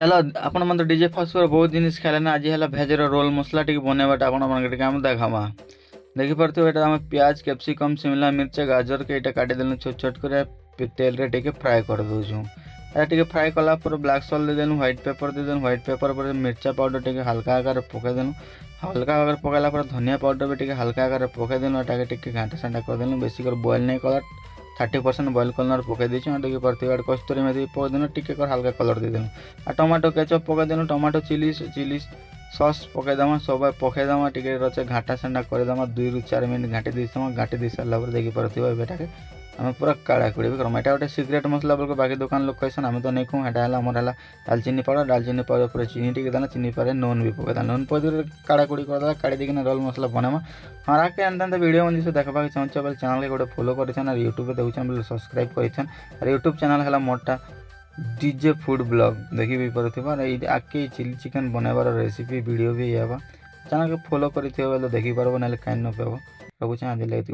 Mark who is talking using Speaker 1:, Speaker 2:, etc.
Speaker 1: Hello, ଆପଣମାନେ ତ DJ fast food ବହୁତ ଜିନିଷ ଖାଇଲେଣି। ଆଜି ହେଲା ଭେଜର ରୋଲ୍ ମସଲା ଟିକେ ବନେଇବାଟା ଆପଣମାନଙ୍କୁ ଟିକେ ଆମେ ଦେખાମା। ଦେଖିପାରୁଥିବେ ଏଇଟା ଆମେ ପିଆଜ, କ୍ୟାପ୍ସିକମ୍, ଶିମଲା ମିର୍ଚ, ଗାଜରକେ ଏଇଟା କାଟିଦେଲୁ ଛୋଟ ଛୋଟ କରି ତେଲରେ ଟିକେ ଫ୍ରାଏ କରିଦେଉଛୁ। এটা ଟିକେ ଫ୍ରାଏ କଲା ପରେ ବ୍ଲାକ୍ ସଲ୍ଟ ଦେଇଦେଲୁ, ହ୍ୱାଇଟ୍ ପେପର୍ ଦେଇଦେଲୁ। ହ୍ୱାଇଟ୍ ପେପର୍ ପରେ ମିର୍ଚା ପାଉଡ଼ର ଟିକେ ହାଲକା ଆକାରରେ ପକାଇଦେଲୁ। ହାଲକା ଆକାରରେ ପକାଇଲା ପରେ ଧନିଆ ପାଉଡ଼ର ବି ଟିକେ ହାଲକା ଆକାରରେ ପକାଇଦେଲୁ। ଏଟାକେ ଟିକେ ଘାଣ୍ଟା ସାଣ୍ଟା କରିଦେଲୁ। ବେଶୀ କରି ବଏଲ୍ ନାଇଁ କଲା, 30% ବଏଲ୍ କଲର୍ ପକାଇ ଦେଇଛୁ। ଟିକେ ପାରୁଥିବେ ଆଡ଼େ କସ୍ତୁରୀ ମେଥି ପକାଇଦେଲୁ, ଟିକେ ହାଲକା କଲର୍ ଦେଇଦେଲୁ। ଆଉ ଟମାଟୋ କେଚପ୍ ପକାଇଦେଲୁ, ଟମାଟୋ ଚିଲି ସସ୍ ପକାଇଦେମା, ସବୁ ପକାଇଦେମା, ଟିକେ ରଚେ ଘାଣ୍ଟା ସାଣ୍ଟା କରିଦେମା। 2ରୁ 4 ମିନିଟ୍ ଘାଣ୍ଟି ଦେଇଦେମା। ଘାଣ୍ଟି ଦେଇ ସାରିଲା ପରେ ଦେଖିପାରୁଥିବେ ଏବେଟାକେ ଆମେ ପୁରା କାଡ଼ା କୁଡ଼ି ବି କରମା। ଏଇଟା ଗୋଟେ ସିକ୍ରେଟ୍ ମସଲା ବେଳକୁ ବାକି ଦୋକାନ ଲୋକ କହିସନ୍, ଆମେ ତ ନେଇ ଖାଉ। ଏଇଟା ହେଲା ଆମର ହେଲା ଡାଲଚିନି ପାଉଡ଼ର ପରେ ଚିନି ଟିକେ ଦେଲା, ଚିନି ପରେ ନୁନ୍ ବି ପକାଇଦେଲା। ନୁନ୍ ପକେଇ କାଡ଼ା କୁଡ଼ି କରିଦେଲା। କାଢ଼ି ଦେଇକିନା ରୋଲ୍ ମସଲା ବନେଇମା। ହଁ ରାକେ ଏନ୍ତା ଭିଡ଼ିଓ ମାନେ ଯଦି ଦେଖବାକେ ଚାହୁଁଛ ବୋଲେ ଚ୍ୟାନେଲ୍କେ ଗୋଟେ ଫଲୋ କରିଛନ୍, ଆଉ ୟୁଟ୍ୟୁବ୍ରେ ଦେଖୁଛନ୍ ବୋଲେ ସବସ୍କ୍ରାଇବ୍ କରିଛନ୍। আর ୟୁଟ୍ୟୁବ୍ ଚ୍ୟାନେଲ୍ ହେଲା ମୋରଟା DJ ଫୁଡ୍ ବ୍ଲଗ୍ ଦେଖି ବି ପାରୁଥିବ। আর এই ଆଗ୍କେ ଚିଲି ଚିକେନ୍ ବନେଇବାର ରେସିପି ଭିଡ଼ିଓ ବି ହେବା। ଚ୍ୟାନେଲ୍କେ ଫଲୋ କରିଥିବ ବୋଲେ ଦେଖିପାରବ, ନହେଲେ କାଇଁ ନ ପାଇବ। ରଖୁଛେଁ ଆଜି ଲାଗି।